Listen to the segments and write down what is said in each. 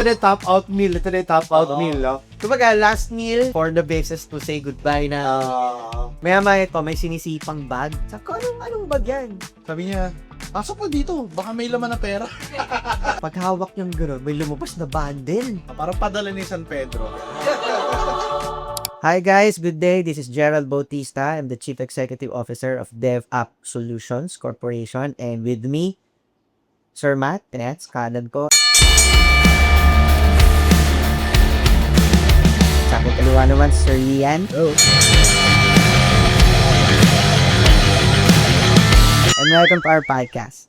Ito na yung top out meal. Ito na yung top out Oo. meal, no? Kumbaga, last meal for the beses to say goodbye na. Maya-maya ito, may sinisipang bag. Saka anong bag yan? Sabi niya, pasok mo dito, baka may laman na pera. Pag hawak niyang gano'n, may lumabas na bundle. Parang padala ni San Pedro. Hi guys, good day. This is Gerald Bautista. I'm the Chief Executive Officer of DevApp Solutions Corporation. And with me, Sir Matt, Pinets, kanan ko. Sa aking kaliwa naman, Sir Ian. Oh. And welcome to our podcast.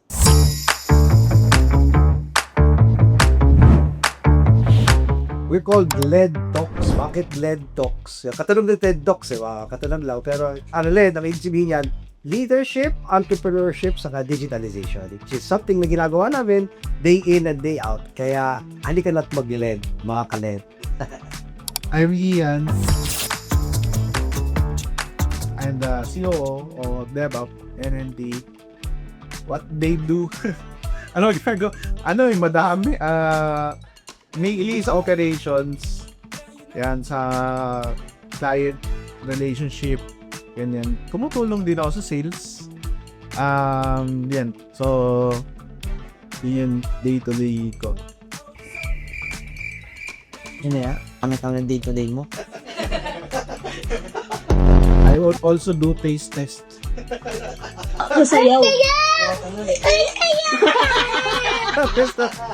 We're called LED Talks. Bakit LED Talks? Katanong ng TED Talks, katanong lang. Pero LED, ang ibig sabihin yan, leadership, entrepreneurship, saka digitalization. Which is something na ginagawa namin day in and day out. Kaya, halika na't mag-LED, mga ka-LED. I'm Ian. I'm the COO of DevApp NND. What they do? Ano ginagawa? Ano yung madami? May sa operations. Yan, sa client relationship. Ganyan. Tumutulong din ako sa sales. Yan. So, yun day-to-day ko. Ano yan? Ang day-to-day mo? I will also do taste test. Masayaw.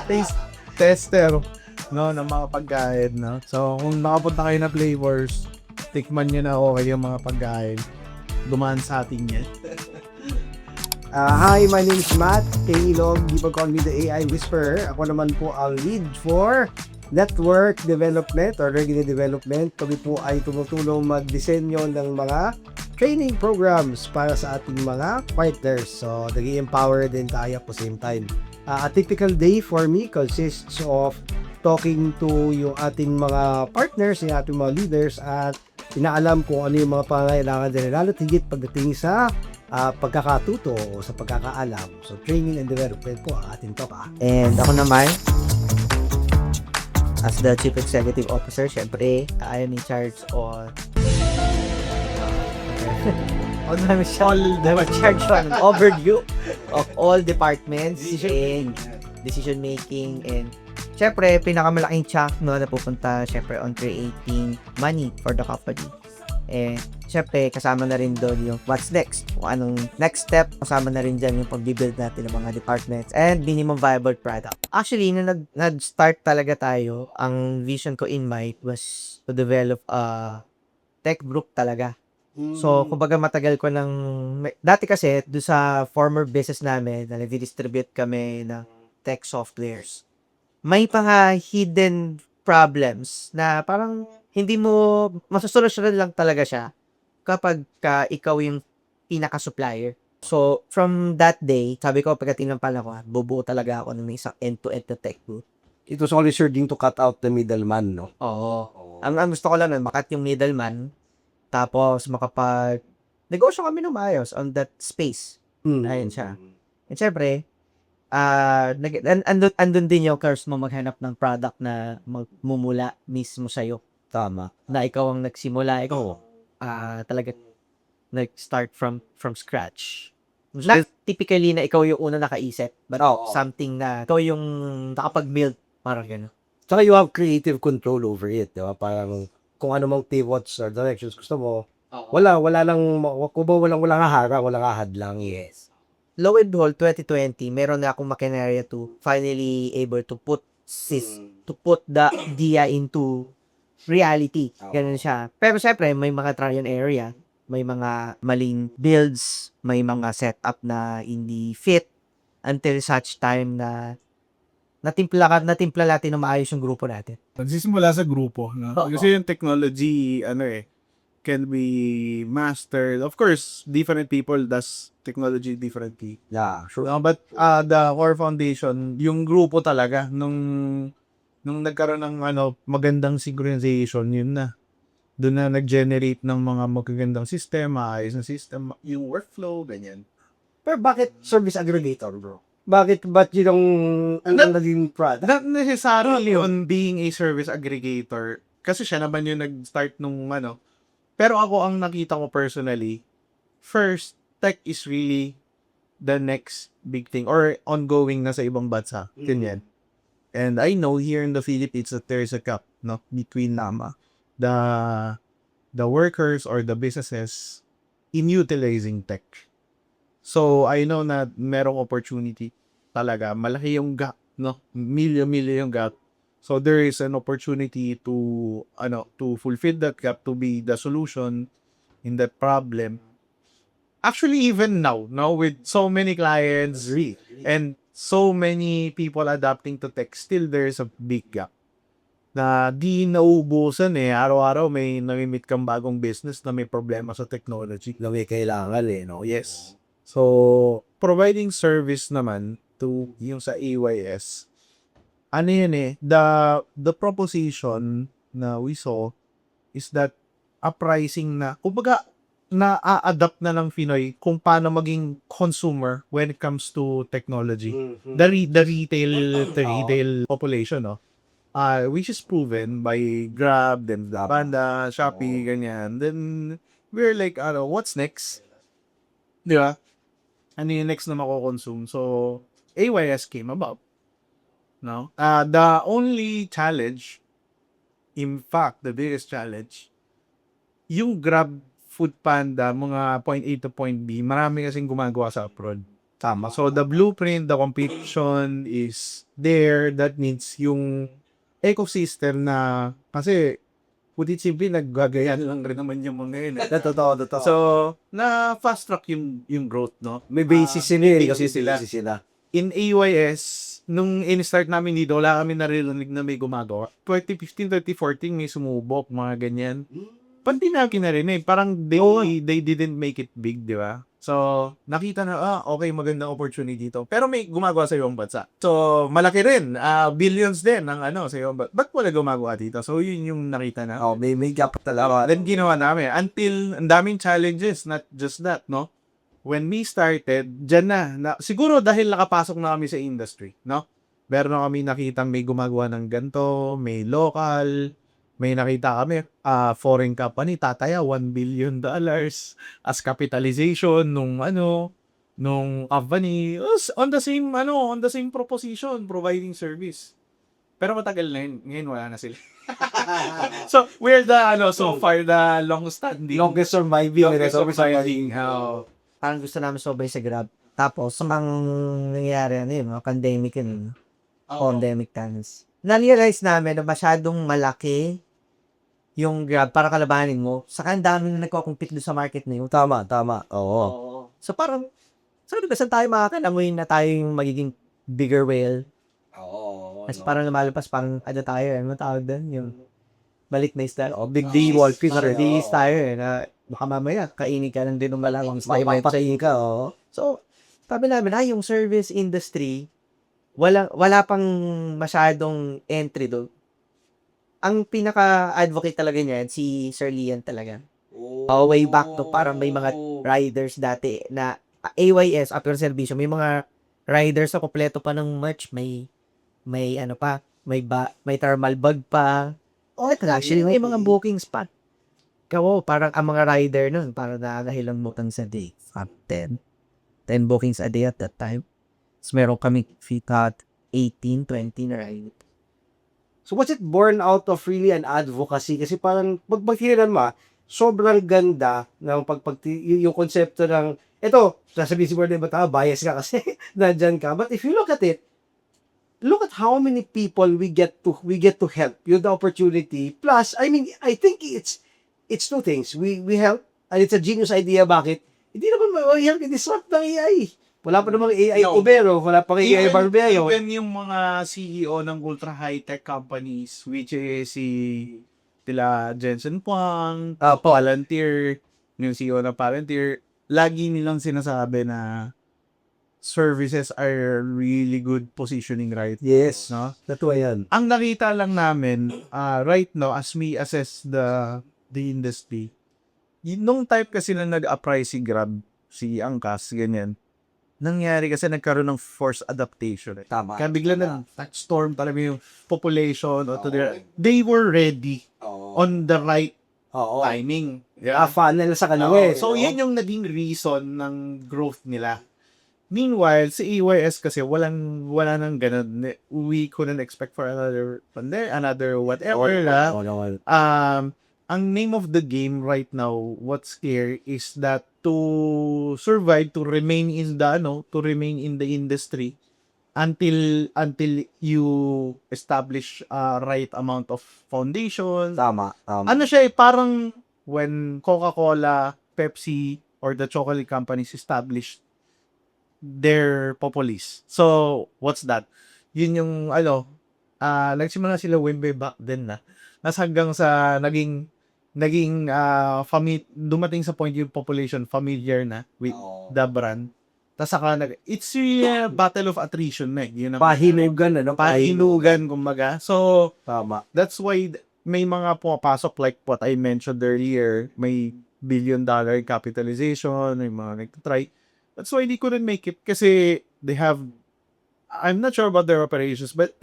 Taste tester, no, ng mga pagkain, no. So, kung nakapunta kayo na flavors, tikman nyo na okay yung mga pagkain. Dumaan sa atin yan. Hi, my name is Matt Ilog. People call me the AI Whisperer. Ako naman po ang lead for network development or regular development. Kami po ay tumutulong magdisenyo ng mga training programs para sa ating mga partners. So, nag-i-empower din tayo at the same time. A typical day for me consists of talking to yung ating mga partners, yung ating mga leaders at inaalam kung ano yung mga pangangailangan nila, lalo't higit pagdating sa pagkakatuto o sa pagkakaalam. So, training and development po ang ating talk. And ako naman, as the Chief Executive Officer, syempre, I am in charge on charge on an overview of all departments and decision making, and syempre pinakamalaking chunk no na pupunta syempre on creating money for the company. And syempre kasama na rin doon yung what's next, kung anong next step, kasama na rin dyan yung pag-build natin ng mga departments and minimum viable product. Actually, nung nag-start talaga tayo, ang vision ko in mind was to develop a tech group talaga. So, kumbaga matagal ko nang dati kasi doon sa former business namin na nag-distribute kami ng tech softwares. May mga hidden problems na parang hindi mo masusolusyonan lang talaga siya kapag ikaw yung pinaka-supplier. So, from that day, sabi ko pagdating ng panahon, bubuo talaga ako ng isang end-to-end na tech group. It was only serving to cut out the middleman, no? Oo. Ang gusto ko lang nun, makat yung middleman, tapos negosyo kami ng maayos on that space. Ayun siya. And syempre, andun din yung curse mo maghanap ng product na magmumula mismo sa'yo. Tama. Na ikaw ang nagsimula, ikaw talaga nag-start from scratch. Not typically na ikaw yung una nakaisip, but something na ikaw yung nakapag-build, parang gano'n. Saka you have creative control over it, di ba? Parang kung ano mang pivots or directions gusto mo, walang hahara, walang hahadlang. Yes. Lo and behold, 2020, meron na akong makinarya to finally able to put the idea into reality. Ganun siya. Pero syempre, may mga trial and error yan. May mga maling builds, may mga setup na hindi fit until such time na natimpla natin na maayos yung grupo natin. Nagsisimula sa grupo, no? Kasi yung technology, can be mastered. Of course, different people does technology differently. Yeah, sure. But the core foundation, yung grupo talaga, nung nagkaroon ng magandang synchronization, yun na. Doon na nag-generate ng mga magagandang system, maayos na system, yung workflow, ganyan. Pero bakit service aggregator, bro? Ba't yun ang naging product? Not necessarily on being a service aggregator. Kasi siya naman yung nag-start nung ano. Pero ako ang nakita ko personally, first, tech is really the next big thing or ongoing na sa ibang bansa. Ganyan. And I know here in the Philippines that there's a gap, no, between the workers or the businesses in utilizing tech. So I know na merong opportunity talaga. Malaki yung gap, no? Milyo yung gap. So there is an opportunity to fulfill that gap, to be the solution in that problem. Actually, even now with so many clients and so many people adapting to tech, still there's a big gap na di nauubusan eh. Araw-araw may namimit kang bagong business na may problema sa technology. Na may kailangan no? Yes. So, providing service naman to yung sa AYS, ano yan eh, the proposition na we saw is that a pricing na, kumbaga, na-adapt na ng Pinoy kung paano maging consumer when it comes to technology. The retail population, no? Which is proven by Grab, then Banda, Shopee, ganyan. Then, we're like, what's next? Di ba? Ano yung next na mako-consume? So, AYS came about. No? The only challenge, in fact, the biggest challenge, yung Grab, Food Panda, mga point A to point B, marami kasing gumagawa sa abroad. Tama. So, the blueprint, the competition is there. That means yung ecosystem na, kasi, put it simply, naggagayan lang rin naman yung mga yun. Totoo. So, na fast track yung growth, no? May basis sila may basis sila. In AYS, nung in-start namin dito, wala kami naririnig na may gumagawa. 2015, 2014, may sumubok, mga ganyan. Pati namin narinig, parang they didn't make it big, di ba? So, nakita na, okay, magandang opportunity dito. Pero may gumagawa sa ibang bansa. So, malaki rin. Billions din ng sa ibang bansa. Ba't wala gumagawa dito? So, yun yung nakita na. May gap talaga. Then, ginawa namin. Until, ang daming challenges, not just that, no? When we started, dyan na siguro dahil nakapasok na kami sa industry, no? Meron na kami nakita may gumagawa ng ganito, may local, may nakita kami, foreign company, tataya, $1 billion as capitalization nung company, on the same proposition, providing service. Pero matagal na yun. Ngayon wala na sila. So, we're so far the Longest surviving. Parang gusto namin sobay sa Grab. Tapos, ang nangyari, pandemic yun. Pandemic times. Na-realize namin na masyadong malaki yung Grab para kalabanin mo. Saka ang dami na nagko-compete doon sa market na yun. Tama. Oo. So, parang, saan tayo makakalamuin na tayo yung magiging bigger whale? Oo. Kasi parang lumalabas, parang tayo, ano tawag doon? Yung balik na isda. Big D, Wolfies, Release tayo na baka mamaya, kainin ka lang din ng malawang May pakain ka, So, sabi namin, yung service industry, wala pang masyadong entry doon. Ang pinaka-advocate talaga niyan, si Sir Lian talaga. Way back to, parang may mga riders dati na AYS, after servisyo, may mga riders na kompleto pa ng merch, may thermal bag pa. Actually, may mga bookings pa. Parang ang mga rider nun, parang nakakahilang mutang sa day. 10 bookings a day at that time. So, meron kami fit at 18, 20 na ride. So was it born out of really an advocacy? Kasi parang pagtinilan mo, sobrang ganda ng yung konsepto ng, sasabihin siguro na ba bias ka kasi nandyan ka. But if you look at it, look at how many people we get to help. Yung the opportunity. Plus, I think it's two things. We help, and it's a genius idea. Bakit? Hindi naman ma-help i-disrupt ng AI. Wala pa namang AI Ubero, wala pa AI Barbero. Even yung mga CEO ng ultra high-tech companies, which is Jensen Huang, Palantir, yung CEO ng Palantir, lagi nilang sinasabi na services are really good positioning right. Yes, no? Totoo yan. Ang nakita lang namin right now as we assess the industry, nung type kasi na nag-apply si Grab, si Angkas, ganyan, nangyari kasi nagkaroon ng forced adaptation. Tama. Kaya bigla nag-storm talaga yung population o to they were ready on the right Oo. timing. Yeah. Funnel sa kanila Oo. eh. So, no? yan yung naging reason ng growth nila. Meanwhile, si EYS kasi wala nang ganun. We couldn't expect for another whatever la. Oo naman. Ang name of the game right now, what's here is that to survive, to remain in the industry until you establish right amount of foundation. Tama. Ano siya parang when Coca-Cola, Pepsi, or the chocolate companies established their Propolis. So, what's that? Yun yung, nagsimula sila way back then na. Nas hanggang sa naging dumating sa point yung population familiar na with the brand. Tapos saka it's a battle of attrition na eh. Yun ang Pahinugan, ano? pahinugan kumbaga. So, Tama. that's why may mga pumapasok like what I mentioned earlier, may billion-dollar capitalization, may mga nagtitry. That's why they couldn't make it kasi they have, I'm not sure about their operations, but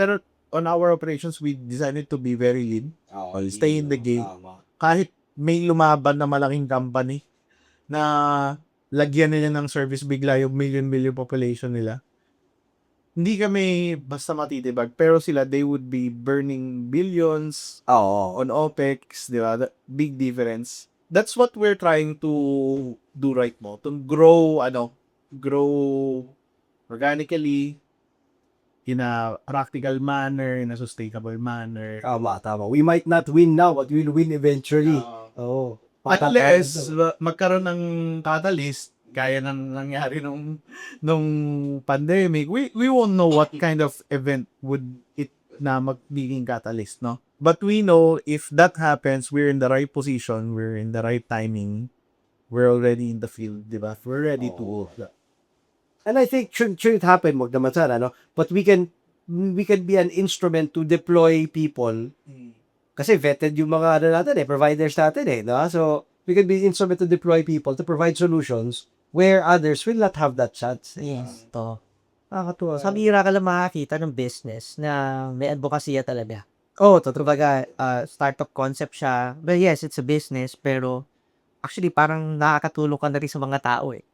on our operations, we designed it to be very lean. Stay in the game. Kahit may lumaban na malaking company na lagyan nila ng service bigla yung million population nila. Hindi kami basta matitibag, pero sila, they would be burning billions on OPEX, di ba? Big difference. That's what we're trying to do right now. To grow organically, in a practical manner, in a sustainable manner. Tama. We might not win now, but we'll win eventually. Oo. Unless magkaroon ng catalyst, gaya ng nangyari nung pandemic, we won't know what kind of event would it na magiging catalyst, no? But we know if that happens, we're in the right position, we're in the right timing, we're already in the field, di ba? We're ready to. And I think should it happen, wag naman sana, no? But we can be an instrument to deploy people. Kasi vetted yung mga providers natin eh, no? So, we can be an instrument to deploy people to provide solutions where others will not have that chance. Yes, to. Nakakatuwa. Sa bihira ka lang makakita ng business na may advokasya talaga. Oh, totoo. Kumbaga, startup concept siya. But yes, it's a business, pero actually parang nakakatulong ka na rin sa mga tao eh.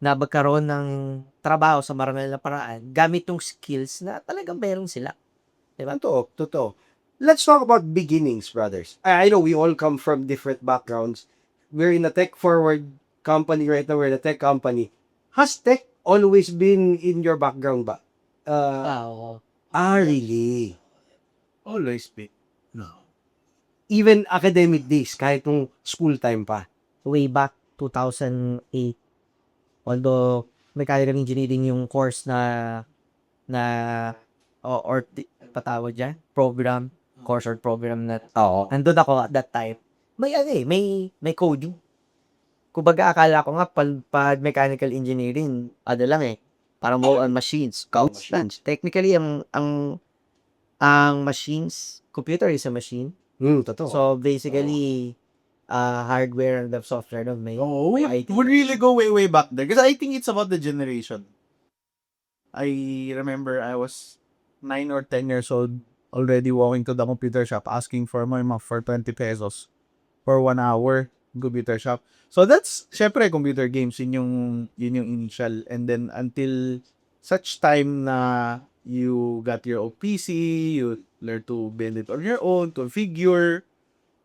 Na magkaroon ng trabaho sa marangal na paraan gamit yung skills na talagang meron sila. Diba? Totoo. Let's talk about beginnings, brothers. I know we all come from different backgrounds. We're in a tech-forward company right now. We're in a tech company. Has tech always been in your background ba? Oo. Really? Always be. No. Even academic days, kahit nung school time pa. Way back 2008. Although, mechanical engineering yung course patawag dyan, course or program na, nandun ako at that time. May coding. Kumbaga, akala ko nga, pag mechanical engineering, parang more on machines. Technically, ang machines, computer is a machine. Totoo. So, basically, hardware and the software no, may We really go way back there. Because I think it's about the generation. I remember I was 9 or 10 years old, already walking to the computer shop asking for my mom for 20 pesos for 1 hour computer shop. So that's, syempre, computer games, yun yung initial. And then until such time na you got your own PC, you learn to build it on your own, configure,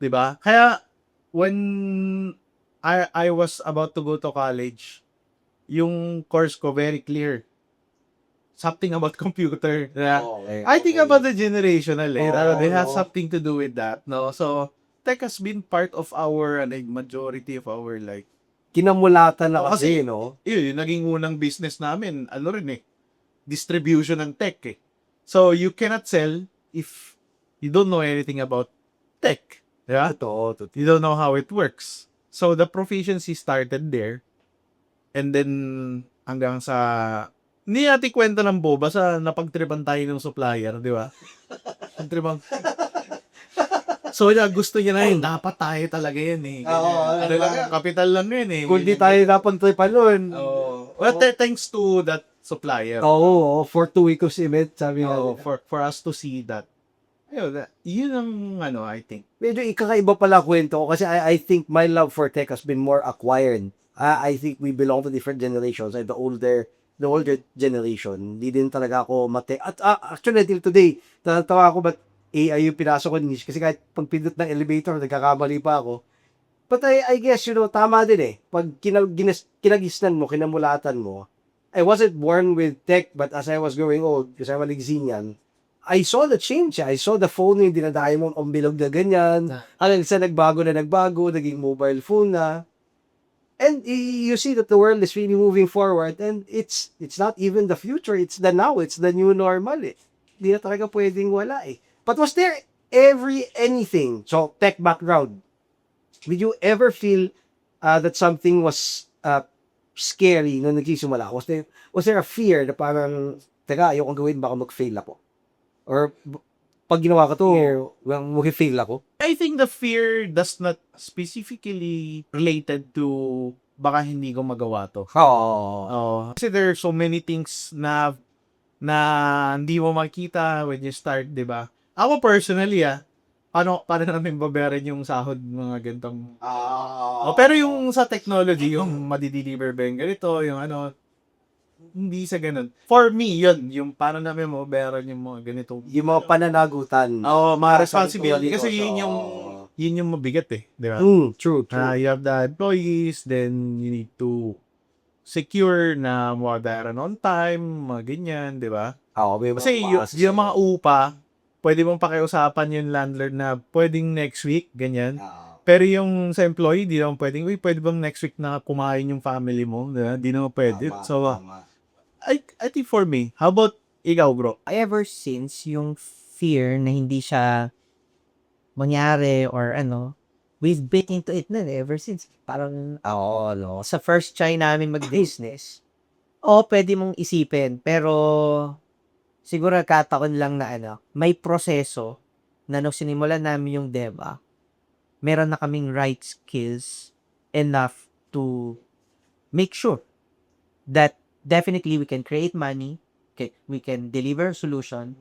diba? Kaya, when I was about to go to college, yung course ko very clear. Something about computer. I think about the generational. They have something to do with that. No, so tech has been part of our majority of our like. Kinamulatan na kasi, no? Yun, yung naging unang business namin, distribution ng tech eh. So you cannot sell if you don't know anything about tech. Yeah? Totoo. You don't know how it works. So, the proficiency started there. And then, hanggang sa, hindi natin kwento ng boba sa napagtripan tayo ng supplier, di ba? Tribang. So, gusto niya na yun. Dapat tayo talaga yan eh. Kapital lang yun eh. Kung di tayo napunta pa nun. Well, thanks to that supplier. Oo, for 2 weeks of event, sabi nga Oh, nila. for us to see that. Ayun, yun ang I think. Medyo ikakaiba pala kwento ko kasi I think my love for tech has been more acquired. I think we belong to different generations. I'm the older generation. Hindi din talaga ako mate. At actually, until today, natatawa ako ba't AI yung pinasok ko niche kasi kahit pagpindot ng elevator, nagkakamali pa ako. But I guess, tama din eh. Pag kinagisnan mo, kinamulatan mo, I wasn't born with tech, but as I was growing old, kasi I'm a Ligsinian, I saw the change. I saw the phone yung dinadayo mo ang bilog na ganyan. Hanggang sa nagbago, naging mobile phone na. And you see that the world is really moving forward and it's not even the future, it's the now, it's the new normal eh. Hindi na talaga pwedeng wala eh. But was there anything, so tech background, did you ever feel that something was scary nung nagsisimula? Was there a fear na parang, teka, ayokong gawin, baka mag-fail ako? Or pag ginawa ko to, mag-fail ako? I think the fear does not specifically related to baka hindi ko magawa to. Oo. Kasi there are so many things na hindi mo makita when you start, di ba? Ako personally, paano namin babayaran yung sahod mga gantong... pero yung sa technology, yung madideliver ba yung ganito, yung hindi sa ganun. For me, yun, yung paano namin mababayaran yung mga ganito. Yung mga pananagutan. Mga responsibility. Kasi yun yung mabigat eh, di ba? True. You have the employees, then you need to secure na mababayaran on time, mga ganyan, di ba? Kasi yung mga upa, pwede mong pakiusapan yung landlord na pwedeng next week, ganyan. Pero yung sa employee, di naman pwedeng, pwede bang next week na kumain yung family mo? Di ba? Di naman pwede. So, I think for me, how about ikaw, bro? Ever since yung fear na hindi siya mangyari or we've been into it na ever since. Parang, sa first try namin mag-business, pwede mong isipin, pero siguro kataon lang na may proseso na nung sinimulan namin yung DevA, meron na kaming right skills enough to make sure that definitely we can create money, we can deliver solution,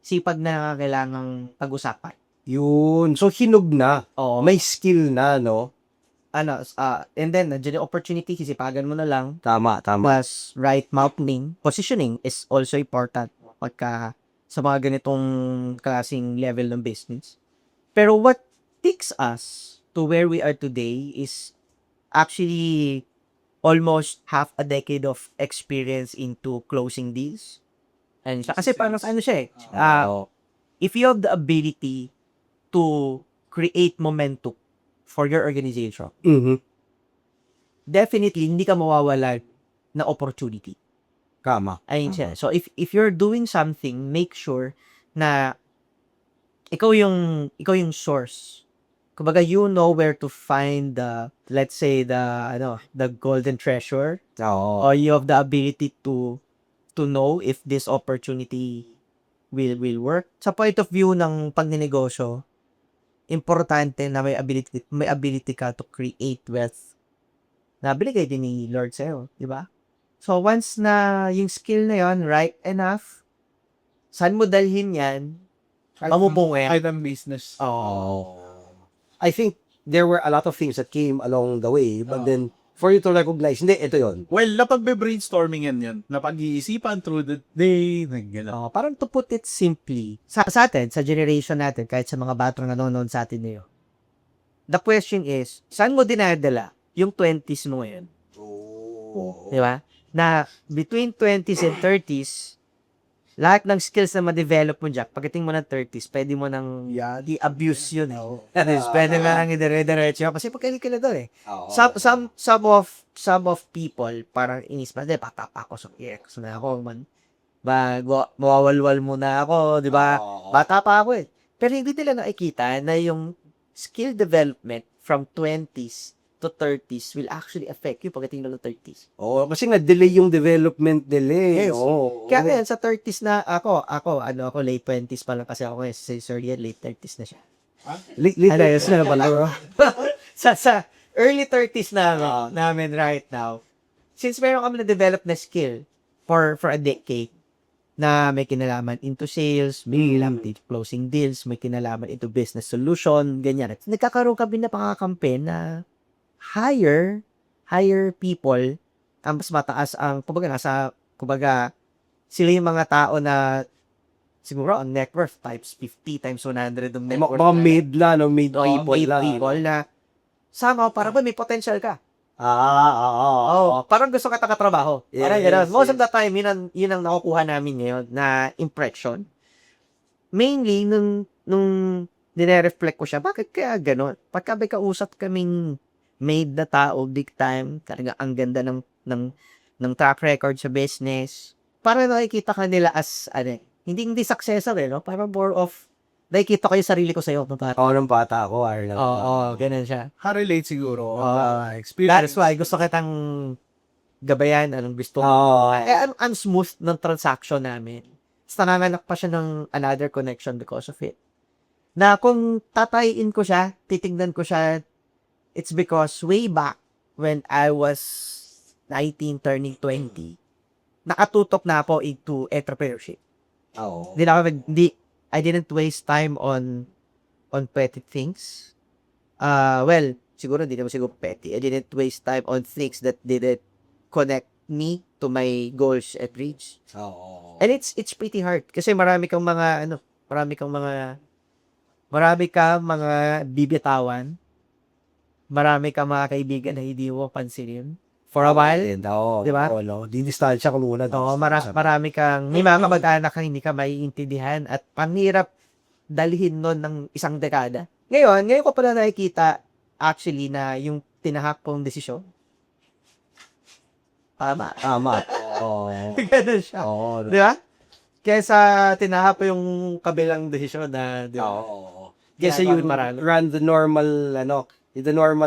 sipag na kailangang pag-usapan. Yun. So, hinog na. Oo. May skill na, no? And then, nandiyan yung opportunity, sisipagan mo na lang. Tama. Plus, right mapping, positioning is also important pagka sa mga ganitong klaseng level ng business. Pero what takes us to where we are today is actually almost half a decade of experience into closing deals. And kasi parang siya if you have the ability to create momentum for your organization, definitely hindi ka mawawalan na opportunity. Tama. Ayun siya. So if you're doing something, make sure na ikaw yung source. Kumbaga, you know where to find let's say the golden treasure. Or you have the ability to know if this opportunity will work. Sa point of view ng pagninegosyo, importante na may ability ka to create wealth. Na binigay din ni Lord sa'yo, di ba? So once na yung skill na yon right enough, saan mo dalhin yan? Mamubunga yan. Item business. I think there were a lot of things that came along the way, but then for you to recognize, hindi, ito yon. Well, napag-brainstorming yan. Napag-iisipan through the day, gano'n. Parang to put it simply, sa atin, sa generation natin, kahit sa mga batang nanonood sa atin ngayon, the question is, saan mo dinadala yung 20s mo ngayon? Di ba? Na between 20s and 30s, lahat ng skills na ma-develop mo dyan, pagdating mo ng 30s, pwede mo nang i-abuse yun. Pwede mo nang i-dire-diretso. Kasi pagkalikila doon eh. Some of people, parang inis pa, bata pa ako, so gusto na ako, man. Mawawalwal muna ako, di ba? Bata pa ako eh. Pero hindi nila nakikita na yung skill development from 20s to 30s will actually affect you pagdating ng 30s. Kasi nga-delay yung development nila eh. Yes. Kaya sa 30s na ako late 20s pa lang kasi ako ngayon. Si Sir Ian, late 30s na siya. Yes na pala. sa early 30s na namin right now. since meron kami na-develop na skill for a decade, na may kinalaman into sales, may kinalaman into closing deals, may kinalaman into business solution, ganyan. At nagkakaroon kami na pangakampi na hire people, ang mas mataas ang, kumbaga, sila yung mga tao na siguro ang net worth times 50 times 100 ng net worth. Mga mid lang, no? Mid people Made lang. people na somehow parang ba may potential ka. Oo. Parang gusto kita katrabaho. Yes, Parang gano'n. Most of yes. the time, yun ang nakukuha namin ngayon na impression. Mainly, nung nire-reflect ko siya, bakit kaya gano'n? Pagka may kausap kaming made na tao, big time, talaga ang ganda ng track record sa business, parang nakikita ka nila as, hindi successor no? Parang more of, nakikita ko yung sarili ko sa'yo. Ako ng bata ako, Arnold. Oo, ganun siya. Relate siguro. That's Experience. why gusto kitang gabayan, anong gusto mo. Oo. Ang smooth ng transaction namin. Tapos nanganganak pa siya ng another connection because of it. Na kung tatayin ko siya, titignan ko siya, it's because way back when I was 19 turning 20, nakatutok na ako into entrepreneurship. Oo. I didn't waste time on petty things. Well, siguro hindi naman siguro petty. I didn't waste time on things that didn't connect me to my goals and reach. Oo. And it's pretty hard kasi marami kang mga bibitawan. Marami kang mga kaibigan na hindi mo pansinin for a while. Oo. Di ba? Oo, no? Didistansya ko muna. Oo, marami kang, may mga kamag-anak kang hindi ka maiintindihan at panghirap dalhin nun ng isang dekada. Ngayon ko pala nakikita actually na yung tinahak pong desisyon. Tama. Oo. Ganun siya. Oo. Di ba? Kesa tinahak pa yung kabilang desisyon na, di ba? Oo. Kesa yun marami. Run the normal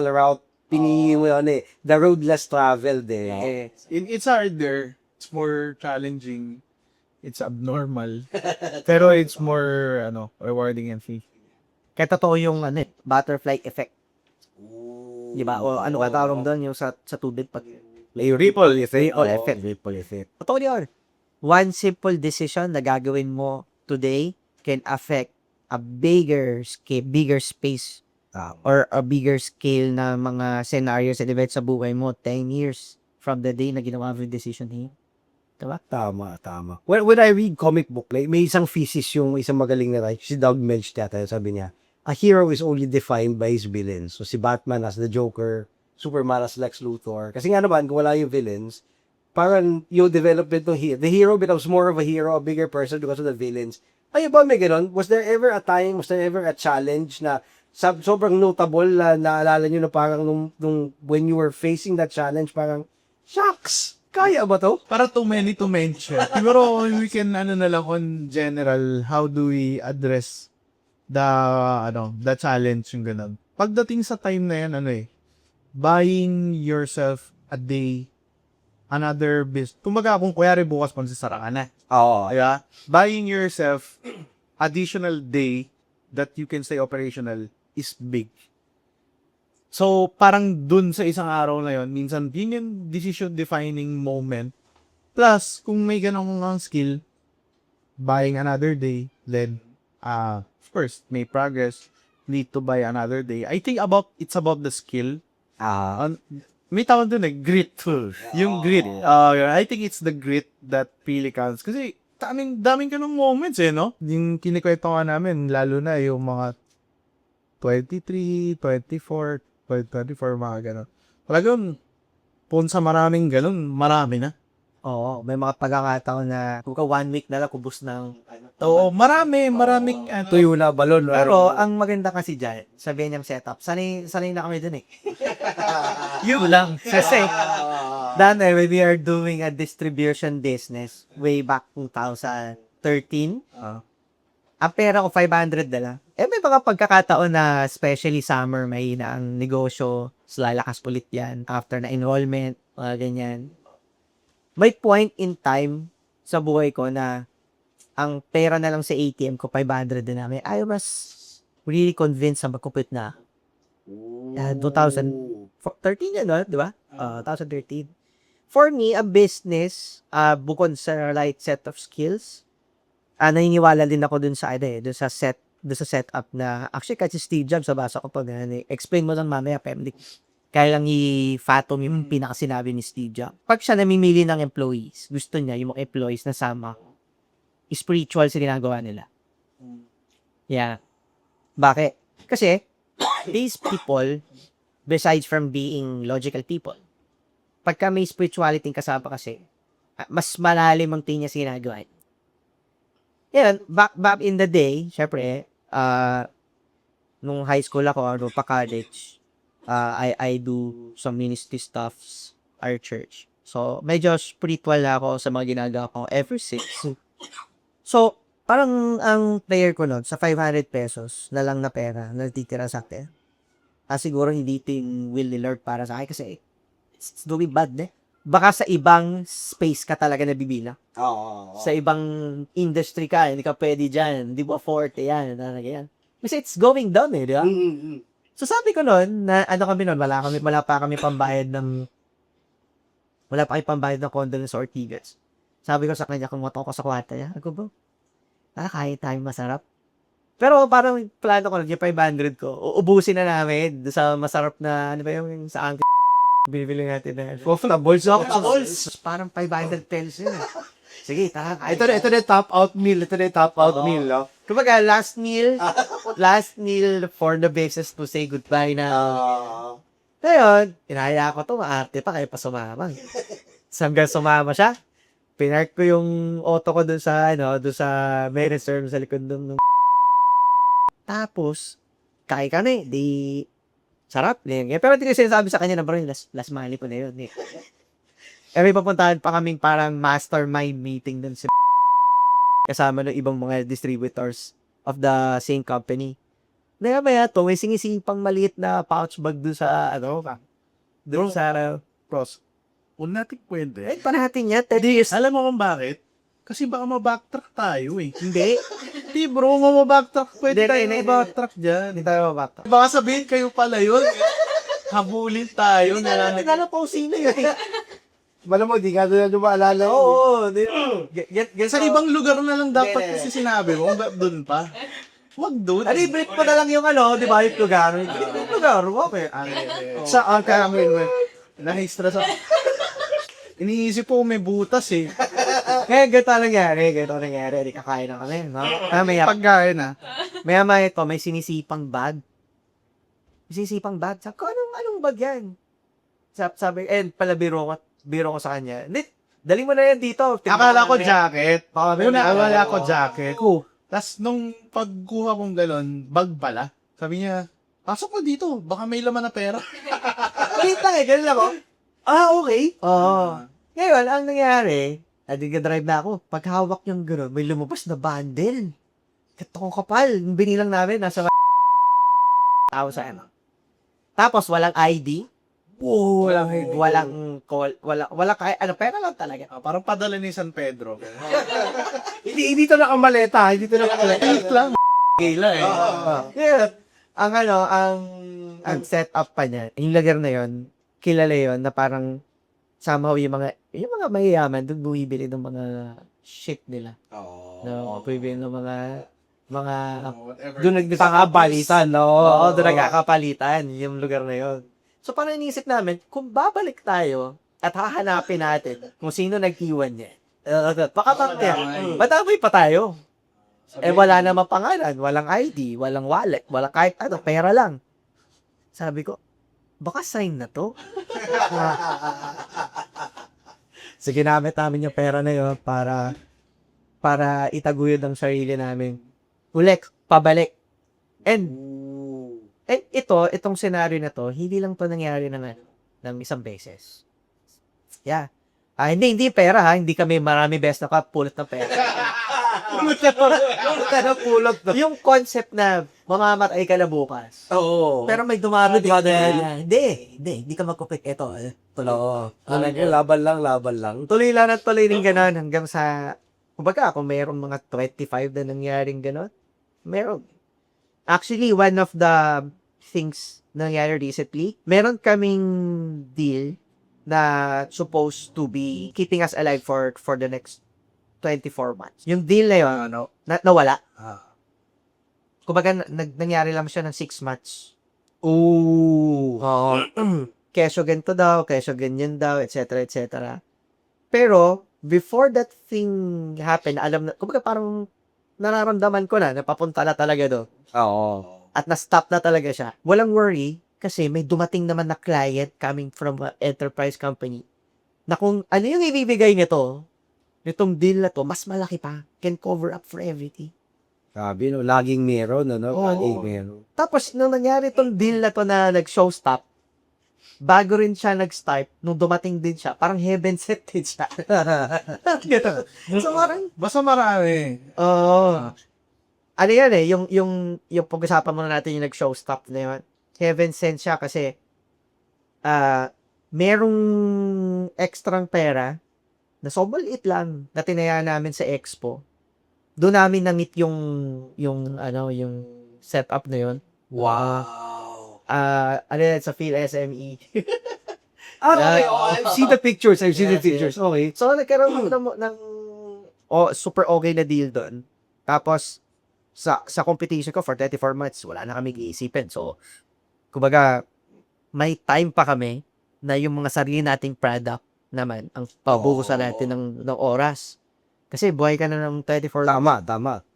route. Pinili mo yun eh. The road less traveled eh. It's harder. It's more challenging. It's abnormal. Pero it's more rewarding and free. Kaya totoo yung butterfly effect. Di ba? O ano ka tawag doon yung sa tubig pag May ripple effect. Ripple effect. Totoo yun. One simple decision na gagawin mo today can affect a bigger space or a bigger scale na mga scenarios and events sa buhay mo 10 years from the day na ginawa mo yung decision niya. Diba? Tama. When I read comic book, may isang thesis yung isang magaling na writer, si Doug Milch yata, sabi niya, a hero is only defined by his villains. So si Batman as the Joker, Superman as Lex Luthor. Kasi nga naman, kung wala yung villains, parang yung development ng hero, the hero becomes more of a hero, a bigger person because of the villains. Ay ba may ganun? Was there ever a challenge na sobrang notable na naalala nyo na parang nung when you were facing that challenge, parang, shucks! Kaya ba to? Para too many to mention. Siguro we can na lang on general, how do we address the challenge yung ganun. Pagdating sa time na yan, buying yourself a day, another business. Kumbaga kung kuyari bukas magsasara ka na. Oo. Diba? Buying yourself additional day that you can stay operational is big. So, parang dun sa isang araw na yon, minsan yun yung decision-defining moment. Plus, kung may ganong ang skill, buying another day, then, of course, may progress, need to buy another day. I think it's about the skill. May tawag dun grit. Yung grit. I think it's the grit that really counts. Kasi, daming ganong moments no? Yung kinikwento nga namin, lalo na yung mga 23, 24, 24, mga gano'n. Talagang, sa maraming gano'n, marami na. Oo, may mga pagkakataon na kung 1 week na lang kubos ng Oo, maraming Tuyo na balon. Pero ang maganda kasi dyan, sa Venom setup, sanay na kami dun Yun lang. Kasi, when we are doing a distribution business way back 2013, ang pera ko 500 na lang. May mga pagkakataon na especially summer, may na ang negosyo, lalakas ulit yan after na enrollment, mga ganyan. May point in time sa buhay ko na ang pera na lang sa ATM ko, 500 na namin. I was really convinced na magkupit na. 2013 yan, di ba? 2013. For me, a business, bukod sa right set of skills, naniniwala din ako dun sa, dun sa setup na, actually, kahit si Steve Jobs, basa ko pa, explain mo lang mamaya, pero hindi, kaya lang i-fathom yung pinakasinabi ni Steve Jobs. Pag siya namimili ng employees, gusto niya yung mga employees na sama, spiritual sa ginagawa nila. Yeah. Bakit? Kasi, these people, besides from being logical people, pagka may spirituality kasama kasi, mas malalim ang tingin niya sa ginagawa. Yan, back in the day, syempre, nung high school ako, nung pa-college, I do some ministry stuffs, our church. So, medyo spiritual na ako sa mga ginagawa ko ever since. So, parang ang prayer ko nun, sa 500 pesos na lang na pera na natitira sa akin, siguro hindi ito yung will ni Lord para sa akin kasi it's doing bad, Baka sa ibang space ka talaga nabibila. Sa ibang industry ka, hindi ka pwede dyan. Hindi mo afford yan. Kasi it's going down, di ba? So sabi ko noon, na ano kami noon, wala pa kami pambayad ng condolence or tickets. Sabi ko sa kanya, kung ko sa kwarta niya, ako ba, kaya tayo masarap. Pero parang plano ko, yung 500 ko, uubusin na namin sa masarap na, ano ba yung sa angkin, bibili natin na. Waffles. Parang 500 pesos yun. Sige, tara. Ito na yung top out meal. No? Kumbaga, last meal for the basis to say goodbye na. Ngayon, inaya ko to, maarte pa kayo pa sumama. Hanggang sumama siya, pinark ko yung auto ko dun sa may reserve sa likod nung tapos, kaya ka na di sarap. Pero hindi ko sinasabi sa kanya na bro, last money ko na yun. May papuntahan pa kaming parang mastermind meeting dun sa kasama ng ibang mga distributors of the same company. Maya to, may singisipang maliit na pouch bag dun sa, dun sa Pros, kung natin pwede. pa natin yan, Teddy. Alam mo kung bakit? Kasi baka mabacktrack tayo eh. Hindi. Hindi bro, mabacktrack. Pwede Hindi, tayo hindi, mabacktrack dyan. Hindi tayo mabata. Baka sabihin kayo pala yun. Habulin tayo. Hindi na po sino yun. Malamang, di ka doon maalala. Oo. Sa ibang lugar na lang dapat Hindi. kasi sinabi mo. Doon pa. Huwag doon. Brief pa na lang yung di ba, yung lugar. Yung lugar, okay. Saan ka namin? Nahistress ako. Iniisip ko may butas eh. Kaya ganito nangyari. Di kakain na kami. No? Pagkain na. Maya ito, may sinisipang bag. Sabi ko, anong bag yan? Sabi, biro ko sa kanya. Dali mo na yan dito. Akala ko jacket. Akala ko Oo. jacket. Tapos nung pagkuha kong galon, bag pala. Sabi niya, pasok mo dito. Baka may laman na pera. Wait lang ganun ako. Okay. Oo. Ngayon, ang nangyari, drive na ako. Paghawak yung gano'n, may lumabas na bundle. Katong kapal. Yung binilang namin, nasa tao sa Tapos, walang ID. Walang call. Walang kahit, pera lang talaga. Parang padala ni San Pedro. Hindi to nakamaleta. Wait lang. Gila eh. Yeah. Ang setup pa niya, yung lugar na yon, kilala yon na parang somehow yung mga mayayaman doon bumibili ng mga shit nila. No, bumibili ng mga doon nagkakapalitan, no? Oo, doon nagkakapalitan yung lugar na yon. So parang iniisip namin, kung babalik tayo at hahanapin natin kung sino nag-iwan niya. Mataboy pa tayo. Wala namang pangalan, walang ID, walang wallet, walang kahit pera lang. Sabi ko, baka sign na to. So, ginamit namin yung pera na yun para itaguyod ang sarili namin. Pabalik. And itong scenario na to, hindi lang to nangyari ng isang beses. Yeah. Hindi pera ha, hindi kami marami beses nakapulot ng pera. Pulot na. Yung concept na mamamatay ka na bukas. Oo. Pero may dumarating na, hindi ka magkupit. Ito, tuloy. Laban lang. Tuloy lang at tuloy rin gano'n hanggang sa, kumbaga, kung mayroong mga 25 na nangyaring gano'n, meron. Actually, one of the things na nangyari recently, meron kaming deal na supposed to be keeping us alive for the next 24 months. Yung deal na yun, nawala. Kumbaga, nangyari lang siya ng 6 months. Ooh. Oo. Kesyo ganito daw, kesyo ganyan daw, etc. etc. Pero, before that thing happened, alam na, kumbaga parang nararamdaman ko na, napapunta na talaga doon. Oo. At na-stop na talaga siya. Walang worry, kasi may dumating naman na client coming from an enterprise company na kung ano yung ibibigay nito, nitong deal na to, mas malaki pa. Can cover up for everything. Sabi, no, laging meron, ano? Oo. Laging meron. Tapos, nung nangyari tong deal na to na nag-show stop, bago rin siya nag-start, nung dumating din siya, parang heaven set din siya. Ganun. So, parang, Basta marami. oo. Ano yan eh, yung pag-usapan muna natin yung nag-show stop na yun. Heaven sent siya kasi, merong extrang pera na sobrang liit lang na tinaya namin sa expo. Doon namin na-meet yung setup na yun. Wow. Ano yan, sa Phil SME. Okay. I've seen the pictures. I've seen the Yes, pictures. Okay. So, nagkaroon ng super okay na deal doon. Tapos, sa competition ko for 34 months, wala na kami iisipin. So, kumbaga, may time pa kami na yung mga sarili nating product naman ang pabuhusan natin ng oras. Kasi buhay ka na ng 24 hours. Tama.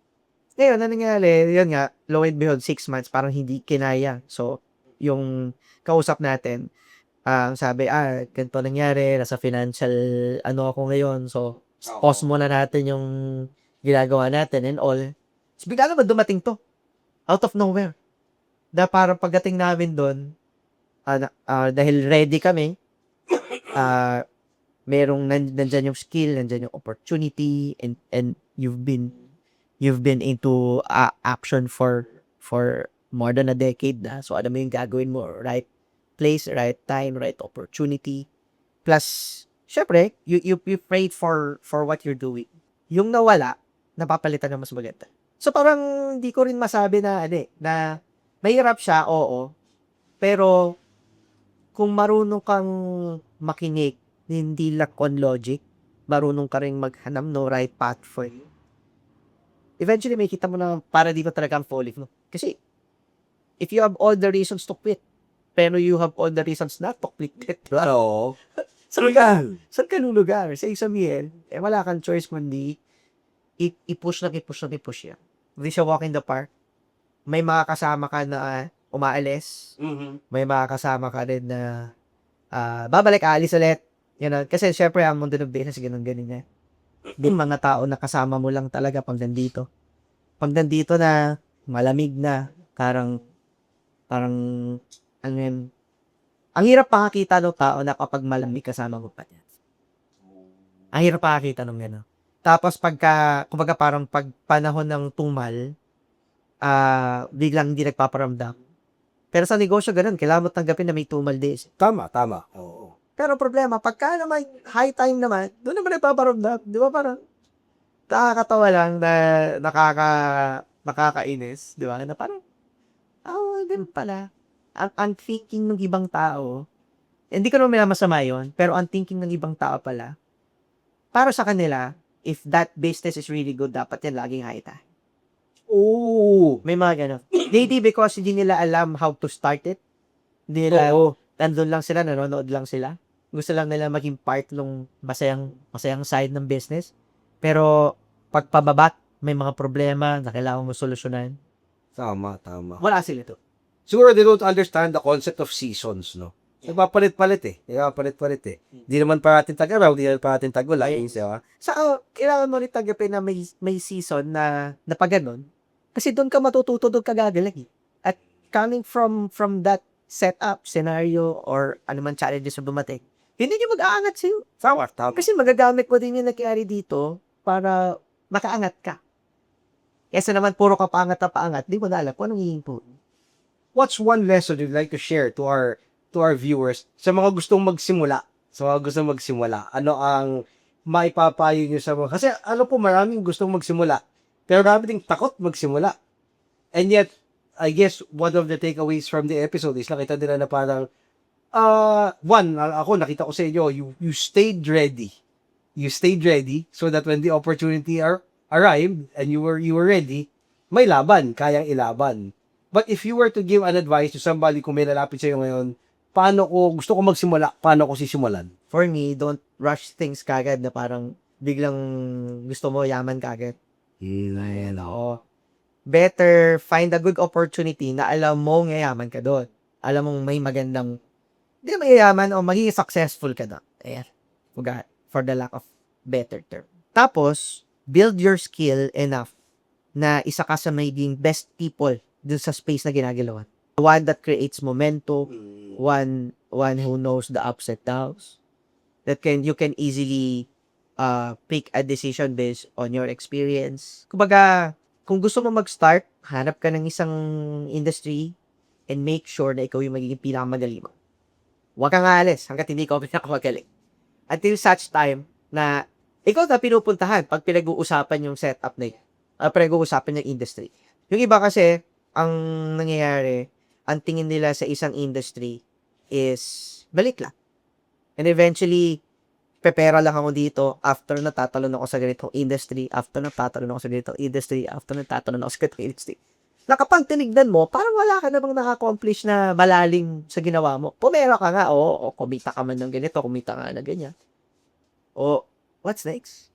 Ngayon, ano nangyari? Yun nga, lo and behold, 6 months, parang hindi kinaya. So, yung kausap natin, sabi, ganito nangyari, nasa financial, ako ngayon. So, pause muna natin yung ginagawa natin and all. So, bigla naman dumating to. Out of nowhere. Parang pagdating namin doon, dahil ready kami, merong nandyan yung skill, nandyan yung opportunity, and you've been into action for more than a decade na. So, ano mo yung gagawin mo? Right place, right time, right opportunity. Plus, syempre, you prayed for what you're doing. Yung nawala, napapalitan ng mas maganda. So, parang hindi ko rin masabi na mahirap siya, oo. Pero, kung marunong kang makinig, hindi lack on logic, marunong ka rin maghanap no right path for you, eventually may kita mo na para dito talaga ang falling mo. Kasi, if you have all the reasons to quit, pero you have all the reasons not to quit it, Oo. saan ka lulugar? Sa Samuel, wala kang choice kundi i-push yan. Hindi siya walk in the park. May mga kasama ka na umaalis. May mga kasama ka rin na babalik, aalis ulit. Kasi syempre, ang mundo ng business, ganun-ganun yan. Yung mga tao na kasama mo lang talaga pag nandito. Pag nandito na, malamig na, parang, ano yan, ang hirap pakakita ng tao na kapag malamig kasama mo pa niya. Ang hirap pakakita ng gano'n. Tapos kumbaga parang pag panahon ng tumal, biglang hindi nagpaparamdam. Pero sa negosyo ganun, kailangan mo tanggapin na may tumal days. Tama. Oo. Pero problema, pagka naman high time naman, doon naman nagpaparamdam. Di ba parang nakakatawa lang na nakakainis. Di ba? Na parang, ganun pala. Ang thinking ng ibang tao, hindi ko naman masama yun, pero ang thinking ng ibang tao pala, para sa kanila, if that business is really good, dapat yan laging high time. Oo. May mga gano'n. Maybe because hindi nila alam how to start it. Hindi nila, nandun lang sila, nanonood lang sila. Gusto lang nila maging part ng masayang side ng business. Pero, pag pababat, may mga problema na kailangan mo solusyonan. Tama. Wala sila to. Siguro they don't understand the concept of seasons, no? Nagpapalit-palit eh. Hindi naman parating tag-araw, hindi naman parating tag-ulay. Kailangan mo rin tanggapin na may season na pag ganun. Kasi doon ka matututo, doon ka gagaling. At coming from that setup, scenario, or anuman challenges na dumating, hindi nyo mag-aangat sa'yo. Tama. Kasi magagamit mo din yung nangyari dito para makaangat ka. Kesa naman puro ka paangat, di mo na alam kung anong hihinto. What's one lesson you'd like to share to our viewers sa mga gustong magsimula? Ano ang maipapayo nyo sa mga... Kasi maraming gustong magsimula. Pero marami ding takot magsimula. And yet, I guess one of the takeaways from the episode is nakita nila na parang Ako nakita ko sa inyo, you stayed ready. You stayed ready so that when the opportunity arrived and you were ready, may laban, kayang ilaban. But if you were to give an advice to somebody kung may lalapit sa iyo ngayon, gusto ko magsimula, paano ko sisimulan? For me, don't rush things kagad na parang biglang gusto mo yaman kagad. Oo. Better find a good opportunity na alam mo yayaman ka doon. Alam mong may magandang, hindi mayayaman o magiging successful ka doon. Ayan. For the lack of better term. Tapos, build your skill enough na isa ka sa magiging best people dun sa space na ginagalawan. One that creates momentum, one who knows the ups and downs, that you can easily pick a decision based on your experience. Kumbaga, kung gusto mo mag-start, hanap ka ng isang industry and make sure na ikaw yung magiging pinakamagaling mo. Huwag kang aalis hanggat hindi ka pinakamagaling. Until such time na ikaw na pinupuntahan pag pinag-uusapan yung setup na yun. Pinag-uusapan yung industry. Yung iba kasi, ang nangyayari, ang tingin nila sa isang industry is balik lang. And eventually, pepera lang ako dito after natatalon ako sa ganitong industry, after natatalon ako sa ganitong industry, after natatalon ako sa ganitong industry. Na kapag tinignan mo, parang wala ka namang naka-accomplish na malalim sa ginawa mo. Pumera ka nga, o kumita ka man ng ganito, kumita ka ng ganyan. O, what's next?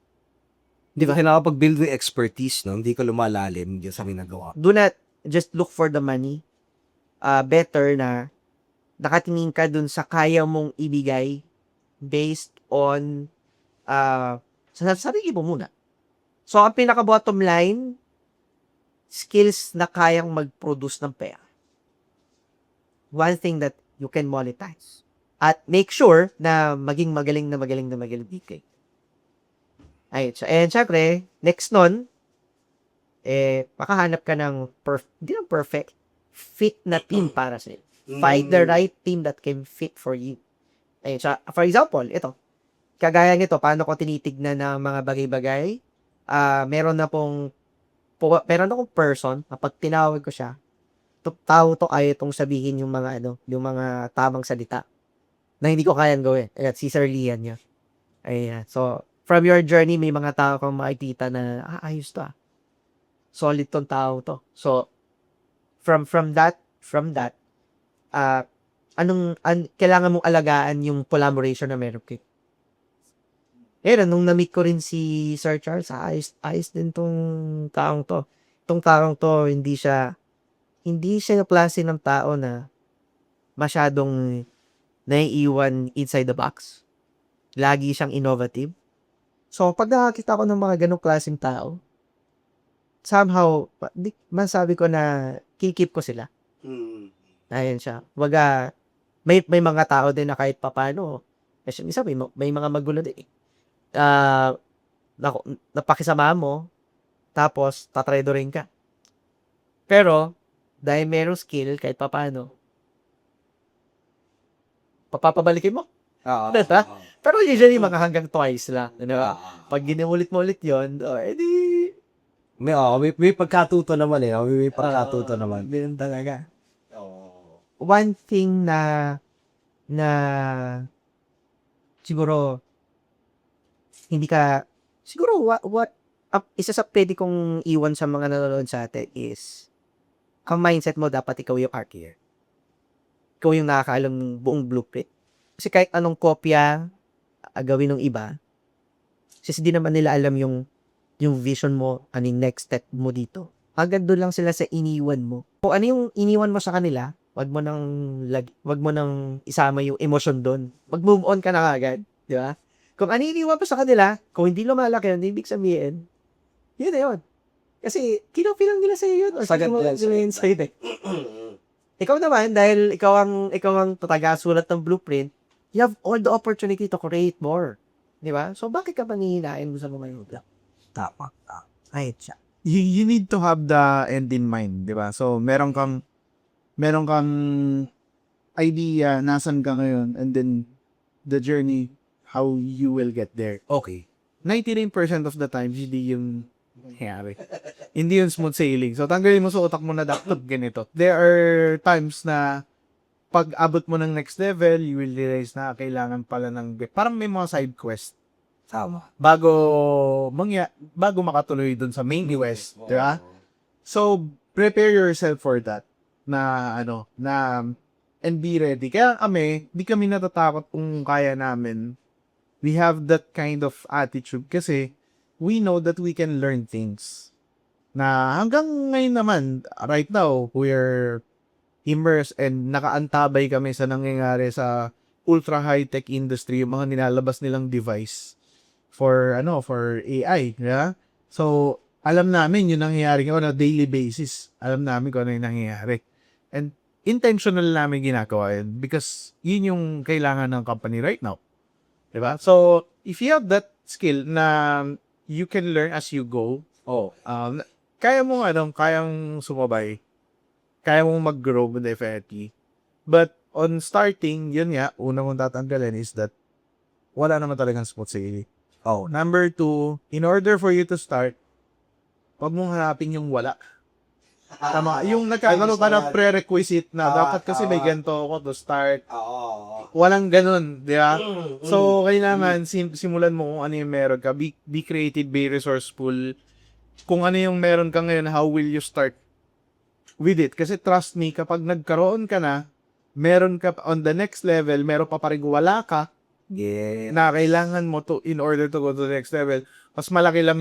Hindi ka nakapag-build with expertise, no? Hindi ka lumalalim sa ginagawa. Do not just look for the money. Better na nakatingin ka dun sa kaya mong ibigay based on sa sarili mo muna. So, ang pinaka-bottom line, skills na kayang mag-produce ng pera. One thing that you can monetize. At make sure na maging magaling kayo. Ayun. And syempre, next nun, makahanap ka ng hindi lang perfect, fit na team para sa'yo. Find the right team that can fit for you. Ayun. So, for example, ito. Kagaya nito, paano ko tinitignan ng mga bagay-bagay? Meron akong person, kapag tinawag ko siya, tao to ayaw itong sabihin yung mga tamang salita na hindi ko kayang gawin. Ayan, si Sir Lian niya. Ayan. So, from your journey, may mga tao kang makikita na, ayos to solid tong tao to. So, from that, kailangan mong alagaan yung collaboration na meron kayo. Nung na-meet ko rin si Sir Charles, ayos din tong taong to. Tong taong to, hindi siya yung klase ng tao na masyadong naiiwan inside the box. Lagi siyang innovative. So, pag nakakita ko ng mga ganong klaseng tao, somehow, masabi ko na kikip ko sila. Ayun siya. Waga, may mga tao din na kahit papano, isa may mga magulo din. Napakisama mo, tapos tatradorin ka. Pero, dahil merong skill, kahit papano, papapabalikin mo. Diba? Pero usually, mga hanggang twice lang. Pag ginulit mo ulit yun, edi... May pagkatuto naman May pagkatuto naman. Ganun talaga. One thing na siguro isa sa pwede kong iwan sa mga nanonood sa atin is ang mindset mo dapat ikaw yung architect. Ikaw yung nakakaalam ng buong blueprint. Kasi kahit anong kopya gawin ng iba, kasi di naman nila alam yung vision mo, ano yung next step mo dito. Hanggang doon lang sila sa iniwan mo. Kung ano yung iniwan mo sa kanila, wag mo nang isama yung emosyon doon. Mag-move on ka na agad, di ba? Kung ano yung iniwan mo sa kanila, kung hindi lumalaki yun, ibig sabihin, yun na yun. Kasi, kinopilang nila sa'yo yun. Sagad nila sa'yo. Ikaw naman, dahil ikaw ang taga-sulat ng blueprint, you have all the opportunity to create more. Di ba? So, bakit ka panghihinain mo sa mga yun? Tama. Ayun siya. You need to have the end in mind, di ba? So, meron kang idea, nasan ka ngayon, and then the journey, how you will get there. Okay. 99% of the time, hindi yung nangyari. Hindi yung smooth sailing. So, tanggalin mo sa utak mo na dapat ganito. There are times na pag abot mo ng next level, you will realize na kailangan pala ng parang may mga side quest Tama. bago makatuloy dun sa main quest, di ba? So, prepare yourself for that and be ready. Kaya di kami natatakot kung kaya namin. We have that kind of attitude kasi we know that we can learn things. Na hanggang ngayon naman, right now, we're immersed and nakaantabay kami sa nangyayari sa ultra high-tech industry, yung mga nilalabas nilang device for AI, yeah? So, alam namin yung nangyayari on a daily basis. Alam namin kung ano yung nangyayari. And intentional namin ginagawa yun because yun yung kailangan ng company right now. Diba? So, if you have that skill na you can learn as you go, kayang sumabay, kaya mong mag-grow definitely. But on starting, yun nga, una mong tatanggalin is that wala naman talagang smooth sailing. Number 2, in order for you to start, wag mong hanapin yung wala. Tama, yung nagkakaroon ka ng prerequisite na dapat kasi may ganito ako to start. Walang ganun, di ba? So, kailangan simulan mo kung ano yung meron ka. Be creative, be resourceful. Kung ano yung meron ka ngayon, how will you start with it? Kasi trust me, kapag nagkaroon ka na, meron ka on the next level, meron pa rin wala ka, na kailangan mo to in order to go to the next level, mas malaki lang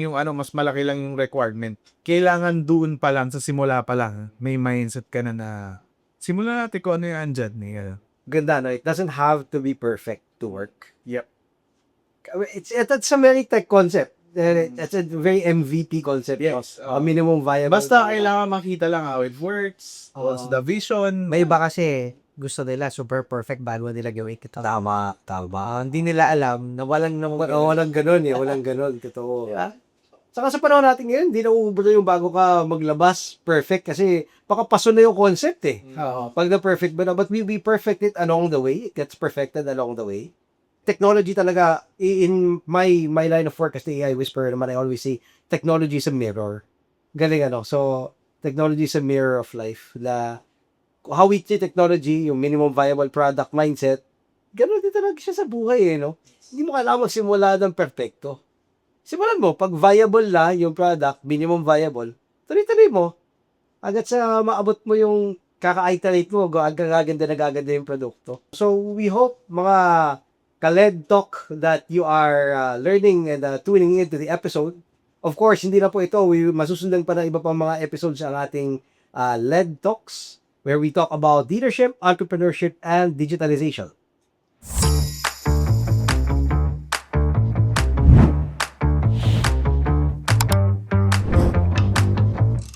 yung requirement. Kailangan doon pa lang, sa simula pa lang, may mindset ka na simula natin kung ano yung andyan. Ganda, no? It doesn't have to be perfect to work. Yep. It's a very tech concept. It's a very MVP concept. Yes. Minimum viable. Basta kailangan makita lang how it works, what's the vision. May iba kasi gusto nila super perfect bago nila gawin ito. Tama. Hindi nila alam na walang ganun eh. Walang ganun. Totoo. Diba? Saka sa panahon natin ngayon, hindi na uubra yung bago ka maglabas perfect kasi baka paso na yung concept eh. Pag na-perfect ba na, but we perfect it along the way. It gets perfected along the way. Technology talaga, in my line of work as the AI Whisperer naman, I always say, technology is a mirror. Galing So, technology is a mirror of life. How we see technology, yung minimum viable product mindset, gano'n din talaga siya sa buhay Hindi mo kailangan magsimula ng perfecto. Simulan mo, pag viable na yung product, minimum viable, tuloy-tuloy mo. Agad sa maabot mo yung kaka-iterate mo, gaganda yung produkto. So, we hope, mga ka-LED Talk, that you are learning and tuning into the episode. Of course, hindi na po ito. Masusundan pa ng iba pang mga episodes ang ating LED Talks, where we talk about leadership, entrepreneurship, and digitalization.